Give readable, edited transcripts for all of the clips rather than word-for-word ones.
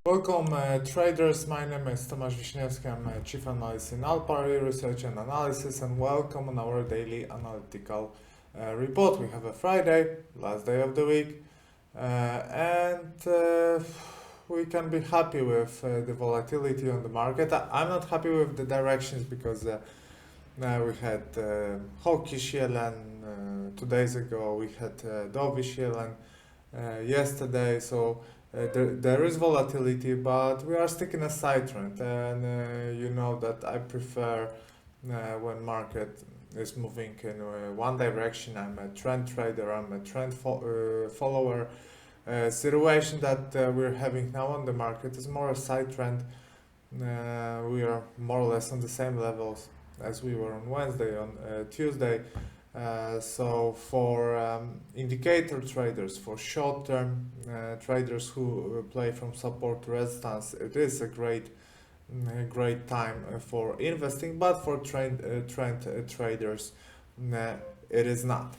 Welcome traders, my name is Tomasz Wiśniewski, I'm Chief Analyst in Alpari Research and Analysis, and welcome on our daily analytical report. We have a Friday, last day of the week, and we can be happy with the volatility on the market. I'm not happy with the directions because we had hawkish Yellen 2 days ago, we had dovish Yellen yesterday, so there is volatility, but we are sticking a side trend, and you know that I prefer when market is moving in one direction. I'm a trend trader, I'm a trend follower. Situation that we're having now on the market is more a side trend. We are more or less on the same levels as we were on Wednesday, on Tuesday. So for indicator traders, for short-term traders who play from support to resistance, it is a great time for investing, but for trend traders, it is not.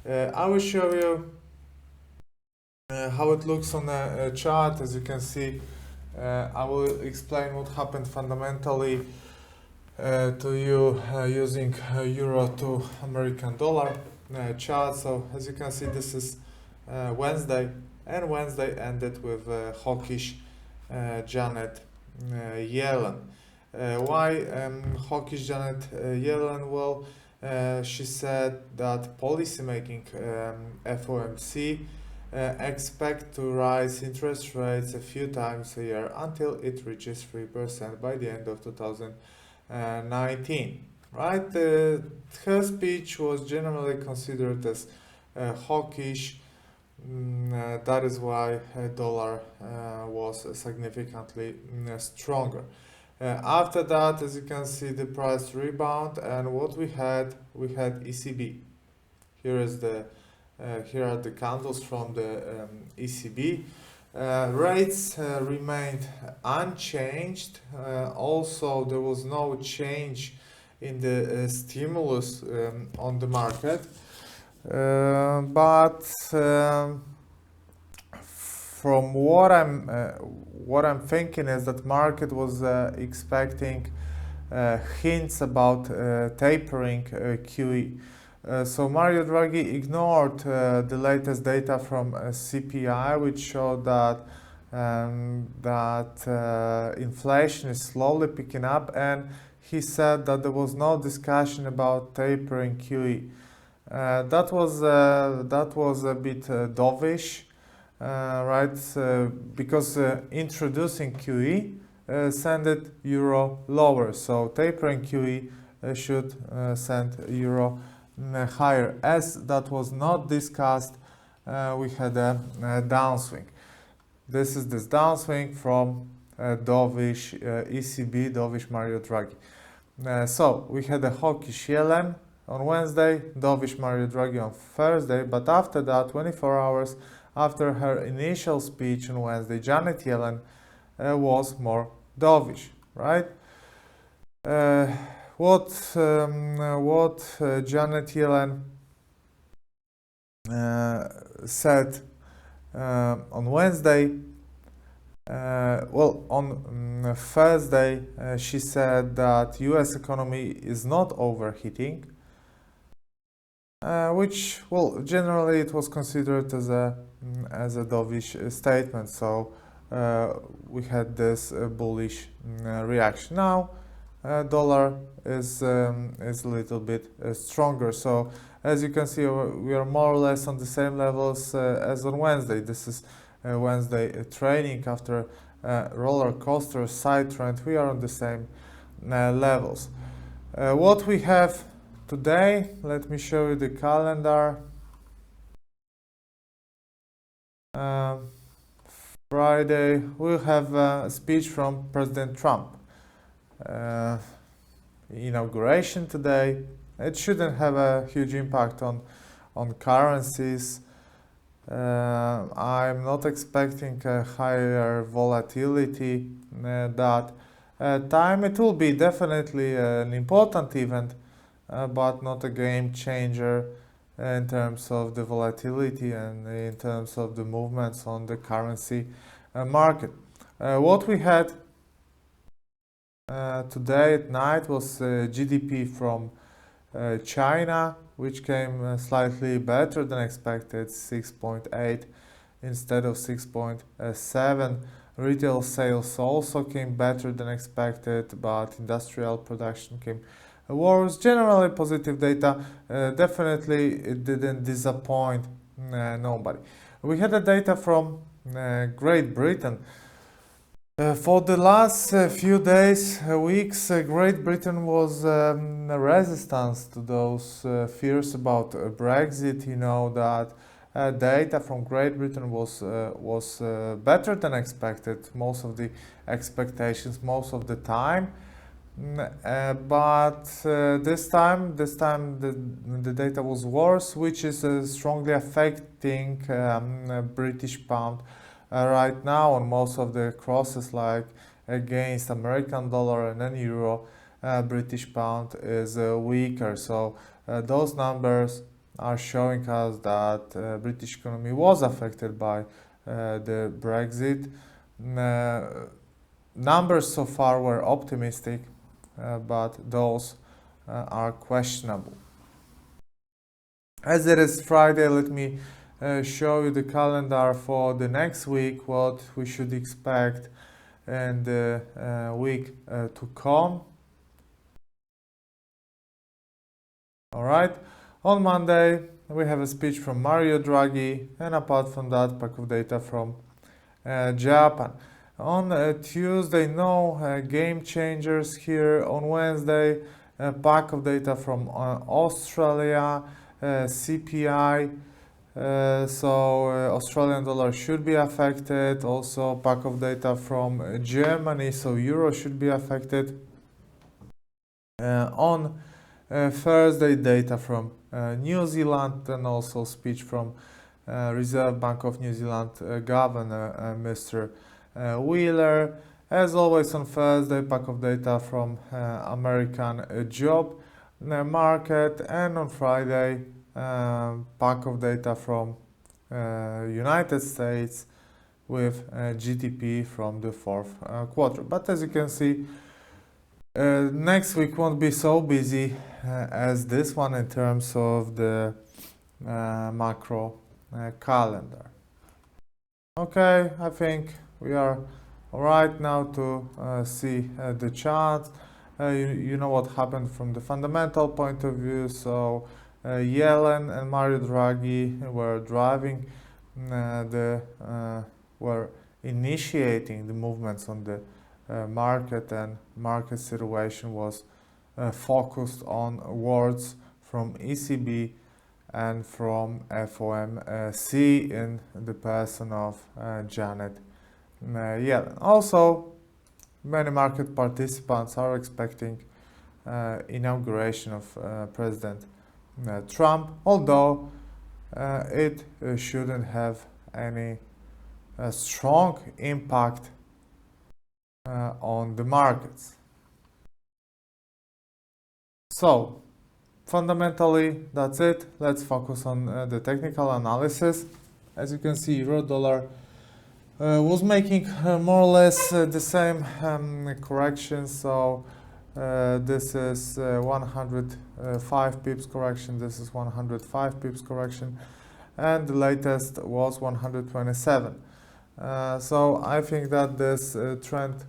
I will show you how it looks on a chart. As you can see, I will explain what happened fundamentally to you using euro to American dollar chart. So as you can see, this is Wednesday, and Wednesday ended with hawkish Janet Yellen. Why hawkish Janet Yellen? Well, she said that policymaking FOMC expect to rise interest rates a few times a year until it reaches 3% by the end of 2019. Right? Her speech was generally considered as hawkish. That is why dollar was significantly stronger. After that, as you can see, the price rebound, and what we had ECB. Here are the candles from the ECB. Rates remained unchanged. Also, there was no change in the stimulus on the market. But from what I'm thinking is that market was expecting hints about tapering QE. So Mario Draghi ignored the latest data from CPI, which showed that inflation is slowly picking up, and he said that there was no discussion about tapering QE. That was a bit dovish, right? Because introducing QE sent euro lower, so tapering QE should send euro higher. As that was not discussed, we had a downswing. This is this downswing from dovish ECB, dovish Mario Draghi. So we had a hawkish Yellen on Wednesday, dovish Mario Draghi on Thursday, but after that, 24 hours after her initial speech on Wednesday, Janet Yellen was more dovish, right? What Janet Yellen said on Wednesday, on Thursday, she said that US economy is not overheating, which, well, generally it was considered as a dovish statement. So we had this bullish reaction. Now dollar is a little bit stronger. So as you can see, we are more or less on the same levels as on Wednesday. This is Wednesday trading after roller coaster side trend. We are on the same levels. What we have today, let me show you the calendar. Friday, we'll have a speech from President Trump. Inauguration today. It shouldn't have a huge impact on currencies. I'm not expecting a higher volatility that time. It will be definitely an important event, but not a game changer in terms of the volatility and in terms of the movements on the currency market. What we had today at night was GDP from China, which came slightly better than expected, 6.8 instead of 6.7. Retail sales also came better than expected, but industrial production came worse. Generally positive data. Definitely it didn't disappoint nobody. We had the data from Great Britain. For the last few days, weeks, Great Britain was resistance to those fears about Brexit. You know that data from Great Britain was better than expected. Most of the expectations, most of the time. But this time the data was worse, which is strongly affecting British pound right now on most of the crosses, like against American dollar and then euro. British pound is weaker, so those numbers are showing us that British economy was affected by the Brexit. Numbers so far were optimistic, but those are questionable. As it is Friday, let me show you the calendar for the next week, what we should expect in the week to come. All right, on Monday we have a speech from Mario Draghi, and apart from that, pack of data from Japan. On Tuesday, no game changers here. On Wednesday, a pack of data from Australia, CPI. Australian dollar should be affected. Also, pack of data from Germany, so euro should be affected. On Thursday, data from New Zealand, and also speech from Reserve Bank of New Zealand Governor Mr. Wheeler. As always on Thursday, pack of data from American job market, and on Friday, pack of data from United States with GDP from the fourth quarter. But as you can see, next week won't be so busy as this one in terms of the macro calendar. Okay, I think we are all right now to see the chart. You know what happened from the fundamental point of view. So Yellen and Mario Draghi were driving were initiating the movements on the market, and market situation was focused on words from ECB and from FOMC in the person of Janet Yellen. Also, many market participants are expecting inauguration of President Trump, although it shouldn't have any strong impact on the markets. So, fundamentally, that's it. Let's focus on the technical analysis. As you can see, euro dollar was making more or less the same correction. So this is 105 pips correction, this is 105 pips correction, and the latest was 127. So I think that this trend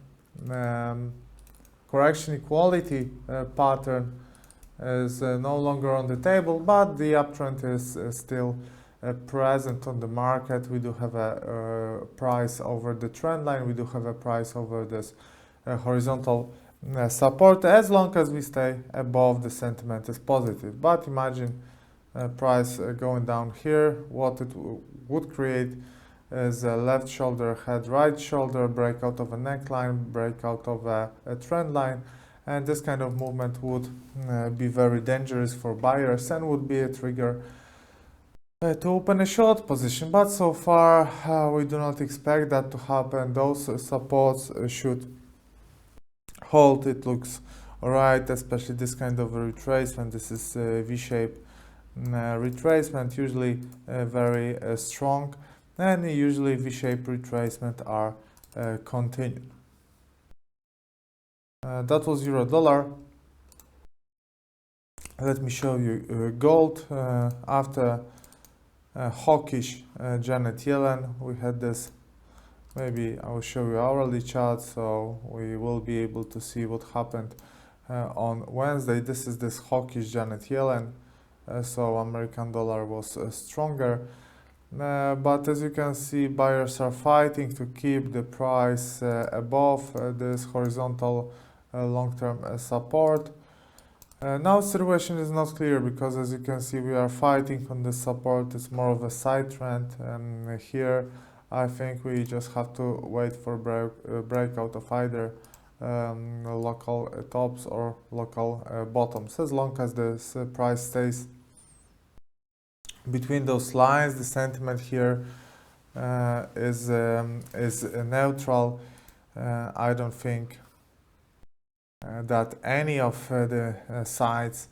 correction equality pattern is no longer on the table, but the uptrend is still present on the market. We do have a price over the trend line, we do have a price over this horizontal support, as long as we stay above the sentiment is positive. But imagine price going down here, what it would create is a left shoulder, head, right shoulder, breakout of a neckline, breakout of a trend line, and this kind of movement would be very dangerous for buyers and would be a trigger to open a short position. But so far we do not expect that to happen. Those supports should hold. It looks alright, especially this kind of retracement. This is V-shaped retracement, usually very strong, and usually V-shaped retracement are continue. That was euro dollar. Let me show you gold. After hawkish Janet Yellen, we had this. Maybe I will show you hourly chart, so we will be able to see what happened on Wednesday. This is this hawkish Janet Yellen. So American dollar was stronger. But as you can see, buyers are fighting to keep the price above this horizontal long-term support. Now situation is not clear because as you can see we are fighting on this support. It's more of a side trend. Here I think we just have to wait for breakout of either local tops or local bottoms. As long as this price stays between those lines, the sentiment here is neutral. I don't think that any of the sides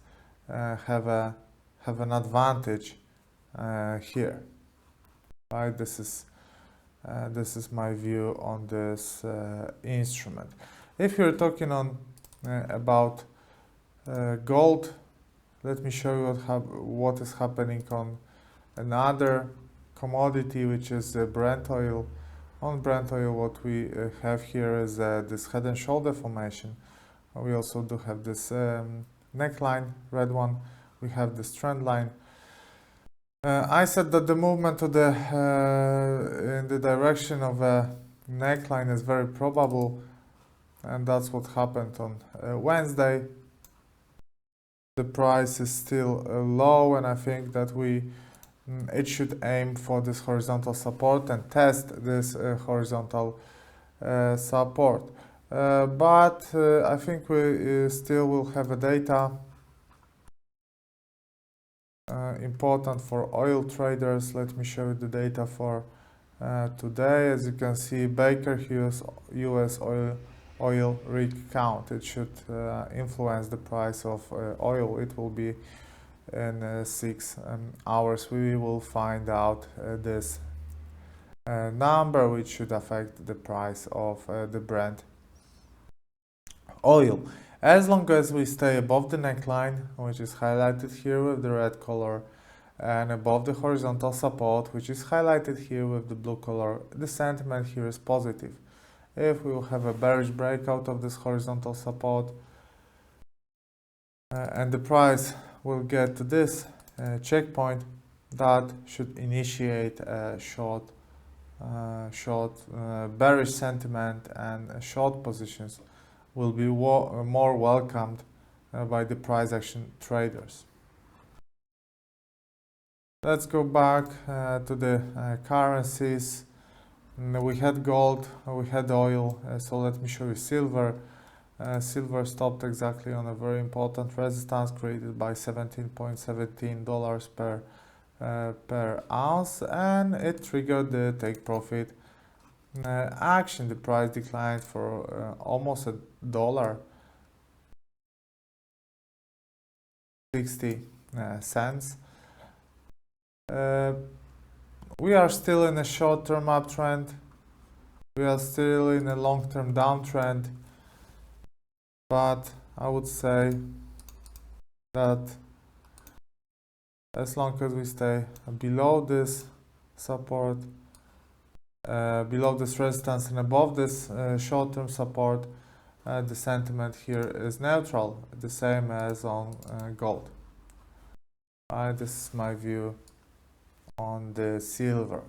have an advantage here. Right? This is my view on this instrument. If you're talking on about gold, let me show you what is happening on another commodity, which is Brent oil. On Brent oil, what we have here is this head and shoulder formation. We also do have this neckline, red one. We have this trend line. I said that the movement to the in the direction of a neckline is very probable, and that's what happened on Wednesday. The price is still low, and I think that it should aim for this horizontal support and test this horizontal support. But I think we still will have a data important for oil traders. Let me show you the data for today. As you can see, Baker Hughes US oil rig count. It should influence the price of oil. It will be in 6 hours. We will find out this number, which should affect the price of the Brent oil. As long as we stay above the neckline, which is highlighted here with the red color, and above the horizontal support, which is highlighted here with the blue color, the sentiment here is positive. If we will have a bearish breakout of this horizontal support and the price will get to this checkpoint, that should initiate a short bearish sentiment, and short positions will be more welcomed by the price action traders. Let's go back to the currencies. We had gold, we had oil, so let me show you silver. Silver stopped exactly on a very important resistance created by $17.17 per ounce, and it triggered the take profit action. The price declined for almost $1, 60 cents. We are still in a short-term uptrend. We are still in a long-term downtrend, but I would say that as long as we stay below this support, below this resistance and above this short-term support, the sentiment here is neutral, the same as on gold. This is my view on the silver.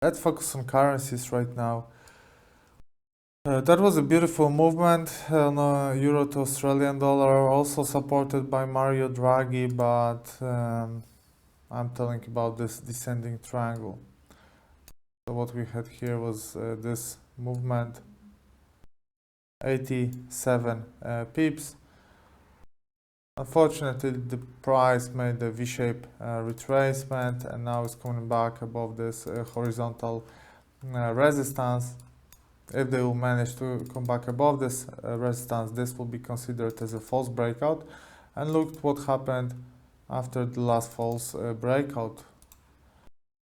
Let's focus on currencies right now. That was a beautiful movement on euro to Australian dollar, also supported by Mario Draghi, but I'm telling about this descending triangle. So what we had here was this movement, 87 pips. Unfortunately, the price made a V-shape retracement, and now it's coming back above this horizontal resistance. If they will manage to come back above this resistance, this will be considered as a false breakout. And look what happened after the last false breakout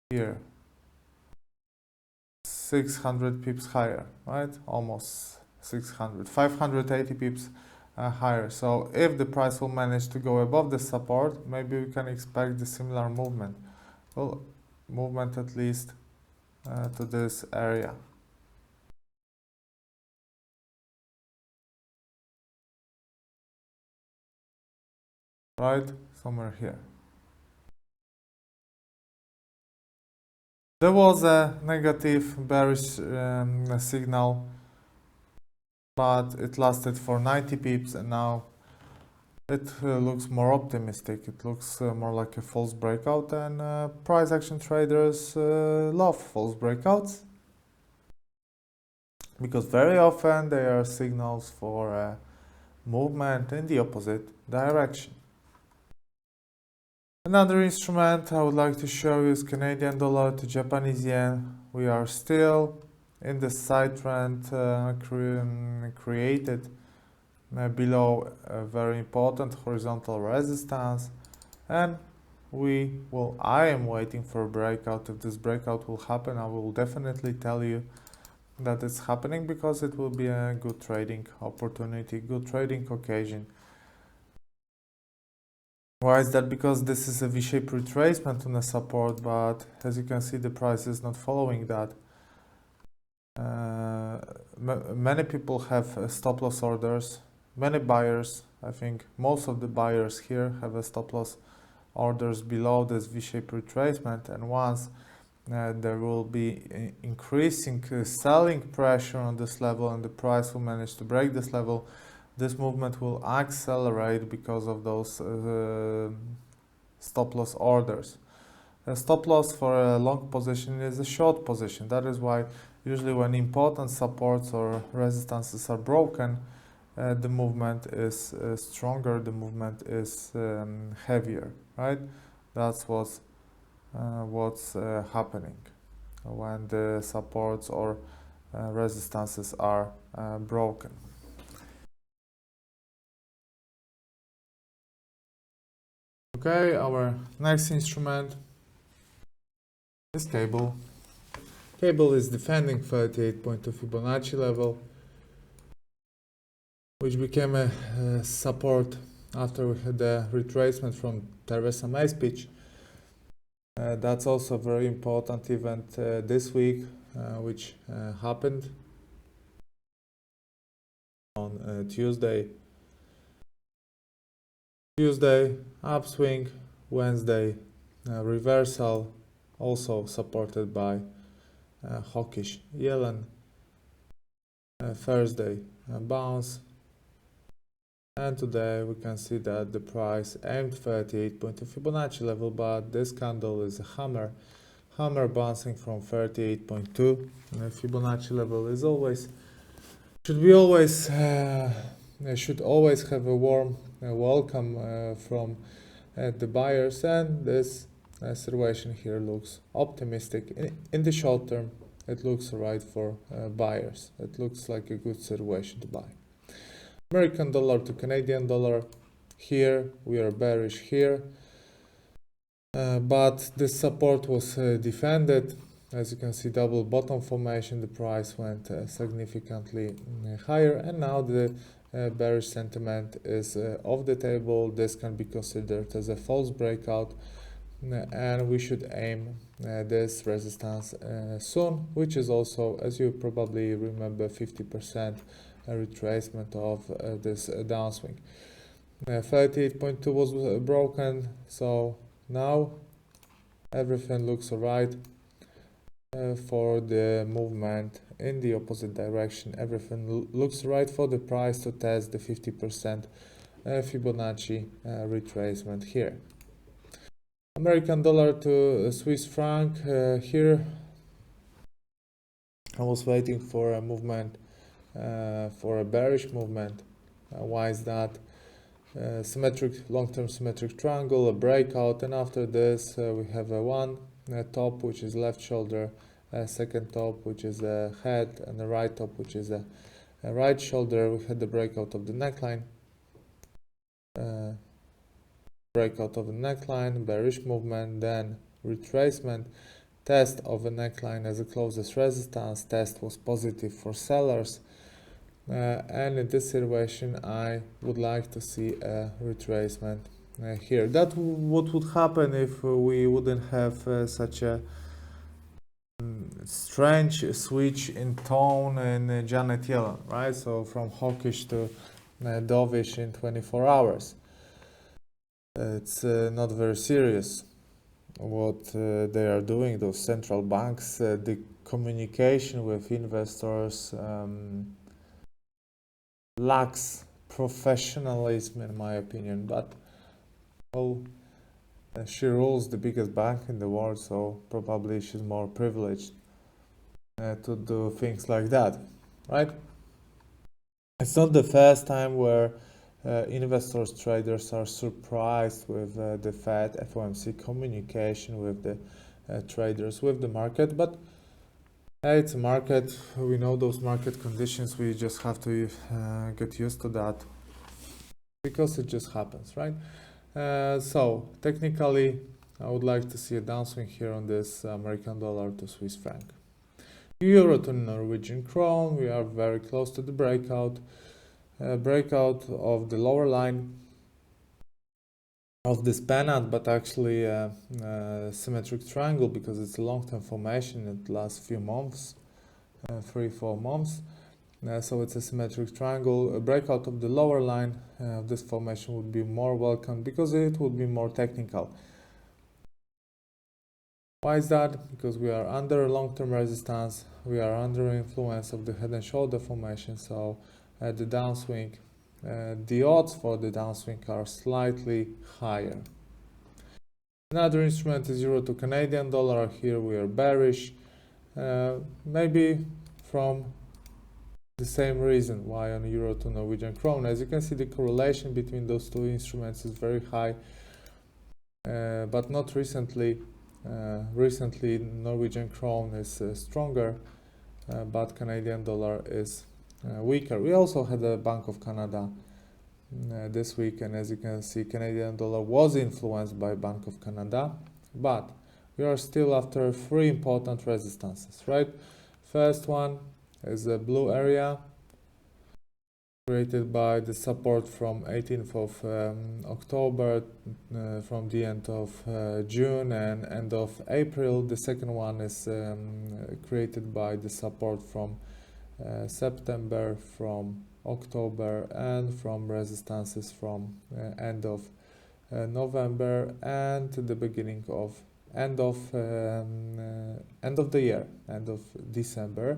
here. 600 pips higher, right? Almost 600, 580 pips higher. So if the price will manage to go above the support, maybe we can expect the similar movement. Well, movement at least to this area. Right, somewhere here. There was a negative bearish signal, but it lasted for 90 pips, and now it looks more optimistic. It looks more like a false breakout, and price action traders love false breakouts because very often they are signals for movement in the opposite direction. Another instrument I would like to show you is Canadian dollar to Japanese yen. We are still in the side trend created below a very important horizontal resistance, and I am waiting for a breakout. If this breakout will happen, I will definitely tell you that it's happening, because it will be a good trading opportunity, good trading occasion. Why is that? Because this is a V-shaped retracement on a support, but as you can see, the price is not following that. Many people have stop loss orders. Many buyers, I think most of the buyers here, have a stop loss orders below this V-shaped retracement, and once there will be increasing selling pressure on this level and the price will manage to break this level, this movement will accelerate because of those stop loss orders. A stop loss for a long position is a short position. That is why usually when important supports or resistances are broken, the movement is stronger, the movement is heavier, right? That's what's happening when the supports or resistances are broken. Okay, our next instrument is cable. Cable is defending 38.2 Fibonacci level, which became a support after we had the retracement from Theresa May's speech. That's also a very important event this week, which happened on Tuesday. Tuesday, upswing. Wednesday, reversal, also supported by hawkish Yellen. Thursday, bounce. And today we can see that the price aimed 38.2 Fibonacci level, but this candle is a hammer bouncing from 38.2. Fibonacci level is always should always have a warm welcome from the buyers, and this situation here looks optimistic. In the short term, it looks right for buyers. It looks like a good situation to buy. American dollar to Canadian dollar. Here we are bearish here, but the support was defended. As you can see, double bottom formation, the price went significantly higher, and now the bearish sentiment is off the table. This can be considered as a false breakout, and we should aim this resistance soon, which is also, as you probably remember, 50% retracement of this downswing. 38.2 was broken, so now everything looks alright for the movement in the opposite direction. Everything looks right for the price to test the 50% Fibonacci retracement here. American dollar to Swiss franc. Here I was waiting for a movement, for a bearish movement. Why is that? Long-term symmetric triangle, a breakout, and after this we have one top, which is left shoulder, a second top, which is a head, and the right top, which is a right shoulder. We had the breakout of the neckline, bearish movement, then retracement, test of a neckline as a closest resistance. Test was positive for sellers, and in this situation I would like to see a retracement here. That what would happen if we wouldn't have such a strange switch in tone in Janet Yellen, right? So from hawkish to dovish in 24 hours. It's not very serious what they are doing, those central banks. The communication with investors lacks professionalism, in my opinion, but well, she rules the biggest bank in the world, so probably she's more privileged to do things like that, right? It's not the first time where investors, traders are surprised with the Fed, FOMC communication with the traders, with the market, but it's a market. We know those market conditions. We just have to get used to that because it just happens, right? So technically, I would like to see a downswing here on this American dollar to Swiss franc. Euro to Norwegian krone, we are very close to the breakout. Breakout of the lower line of this pennant, but actually a symmetric triangle because it's a long-term formation. It lasts few months, 3-4 months. So it's a symmetric triangle. A breakout of the lower line of this formation would be more welcome because it would be more technical. Why is that? Because we are under long-term resistance, we are under influence of the head and shoulder formation, so the downswing, the odds for the downswing are slightly higher. Another instrument is Euro to Canadian dollar. Here we are bearish, maybe from the same reason why on Euro to Norwegian krone. As you can see, the correlation between those two instruments is very high, but not recently. Recently Norwegian krone is stronger, but Canadian dollar is weaker. We also had a Bank of Canada this week, and as you can see, Canadian dollar was influenced by Bank of Canada, but we are still after 3 important resistances, right? First one is a blue area created by the support from 18th of October, from the end of June and end of April. The second one is created by the support from September, from October, and from resistances from end of November and the beginning of end of the year, end of December,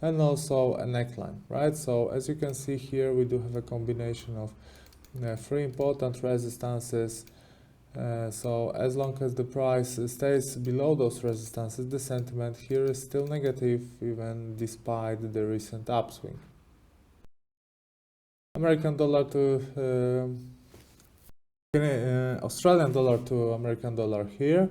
and also a neckline, right? So as you can see here, we do have a combination of 3 important resistances. So as long as the price stays below those resistances, the sentiment here is still negative, even despite the recent upswing. American dollar to Australian dollar to American dollar here.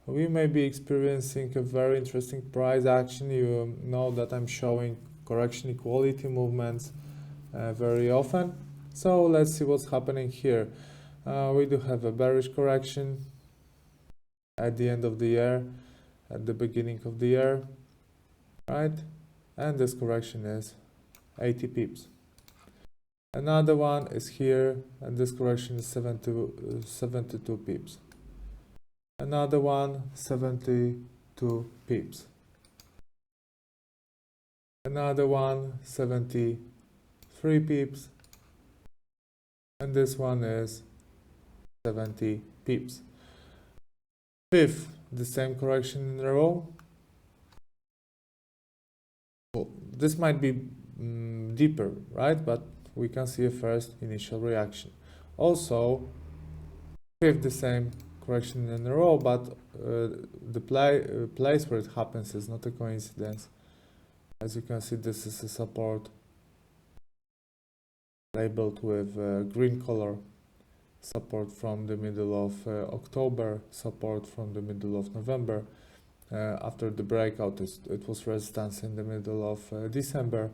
We may be experiencing a very interesting price action. You know that I'm showing correction equality movements very often. So let's see what's happening here. We do have a bearish correction at the end of the year, at the beginning of the year, right? And this correction is 80 pips. Another one is here, and this correction is 72 pips. Another one, 72 pips. Another one, 73 pips. And this one is 70 pips. Fifth, the same correction in a row. Well, this might be deeper, right? But we can see a first initial reaction. Also, fifth, the same correction in a row, but the place where it happens is not a coincidence. As you can see, this is a support labeled with green color, support from the middle of October, support from the middle of November. After the breakout, it was resistance in the middle of December.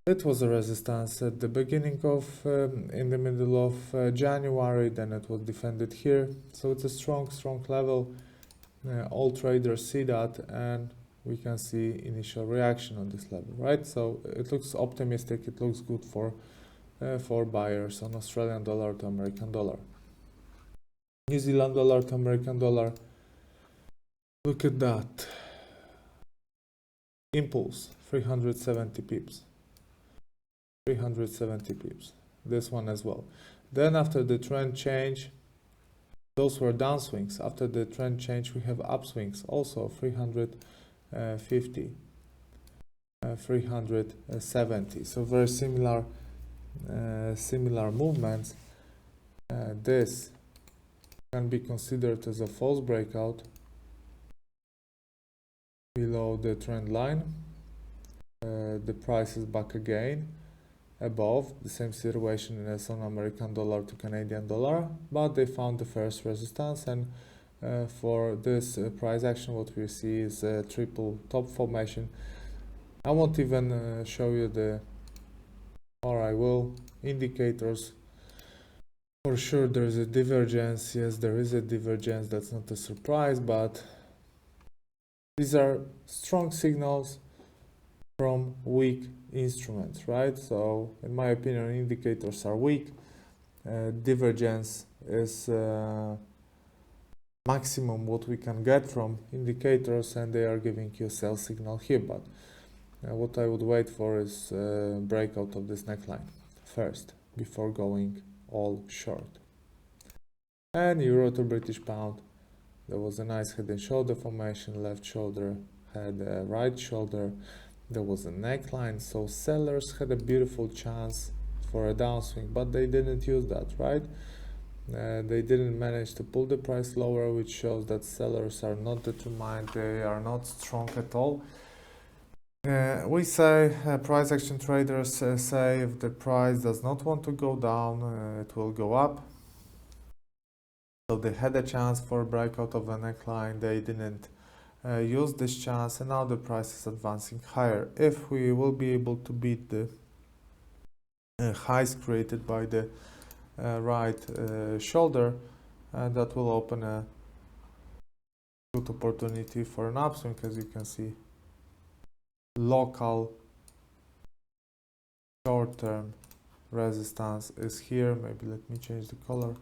It was a resistance at the beginning of, in the middle of January, then it was defended here. So it's a strong level. all traders see that, and we can see initial reaction on this level, right? So it looks optimistic, it looks good for buyers on Australian dollar to American dollar. New Zealand dollar to American dollar, look at that. Impulse, 370 pips. 370 pips. This one as well. Then after the trend change, those were downswings. After the trend change, we have upswings, also 350, 370. So very similar movements. This can be considered as a false breakout below the trend line. The price is back again above the same situation as on American dollar to Canadian dollar, but they found the first resistance, and for this price action what we see is a triple top formation. I won't even show you I will, indicators. For sure there is a divergence. Yes, there is a divergence, that's not a surprise, but these are strong signals from weak instruments, right? So in my opinion, indicators are weak. Divergence is maximum what we can get from indicators, and they are giving you a sell signal here, but what I would wait for is breakout of this neckline first before going all short. And euro to British pound, there was a nice head and shoulder formation, left shoulder had a right shoulder, there was a neckline, so sellers had a beautiful chance for a downswing, but they didn't use that, right? They didn't manage to pull the price lower, which shows that sellers are not determined, they are not strong at all. We say, price action traders say if the price does not want to go down, it will go up. So they had a chance for a breakout of a neckline, they didn't use this chance, and now the price is advancing higher. If we will be able to beat the highs created by the right shoulder, that will open a good opportunity for an upswing. As you can see, local short-term resistance is here. Maybe let me change the color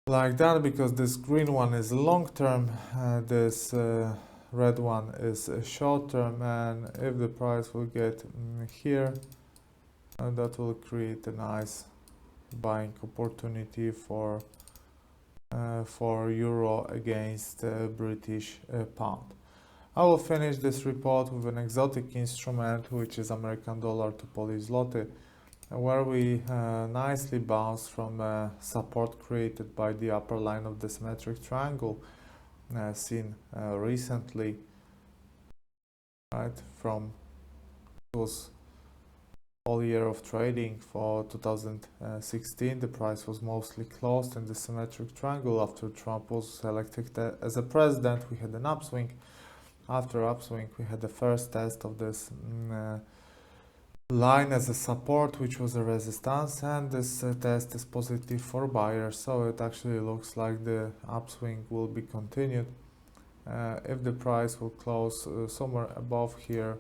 like that, because this green one is long-term, this red one is short-term, and if the price will get here, that will create a nice buying opportunity for euro against British pound. I will finish this report with an exotic instrument, which is American dollar to Polish zloty, where we nicely bounced from support created by the upper line of the symmetric triangle seen recently, right? From it was all year of trading for 2016, the price was mostly closed in the symmetric triangle. After Trump was elected as a president, we had an upswing. After upswing, we had the first test of this line as a support, which was a resistance, and this test is positive for buyers, so it actually looks like the upswing will be continued. If the price will close somewhere above here,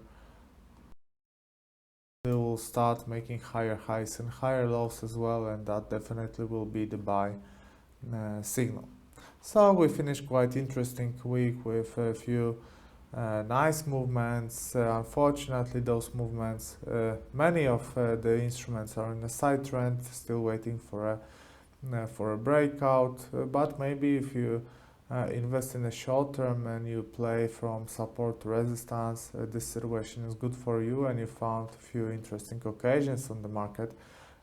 they will start making higher highs and higher lows as well, and that definitely will be the buy signal. So we finished quite interesting week with a few nice movements. Unfortunately, those movements, many of the instruments are in a side trend, still waiting for a breakout. But maybe if you invest in a short term and you play from support to resistance, this situation is good for you, and you found a few interesting occasions on the market.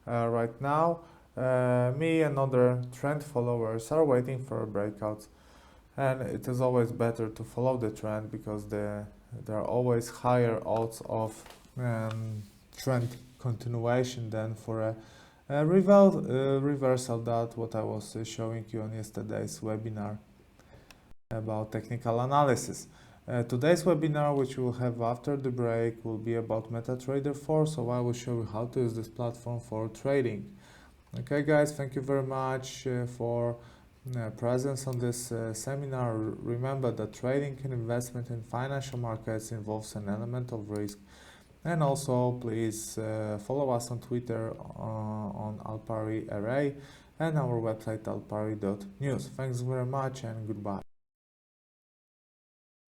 Right now, me and other trend followers are waiting for breakouts. And it is always better to follow the trend, because there are always higher odds of trend continuation than for a reversal. That what I was showing you on yesterday's webinar about technical analysis. Today's webinar, which we'll have after the break, will be about MetaTrader 4, so I will show you how to use this platform for trading. Okay guys, thank you very much for presence on this seminar. Remember that trading and investment in financial markets involves an element of risk. And also, please follow us on Twitter on Alpari Array and our website alpari.news. Thanks very much and goodbye.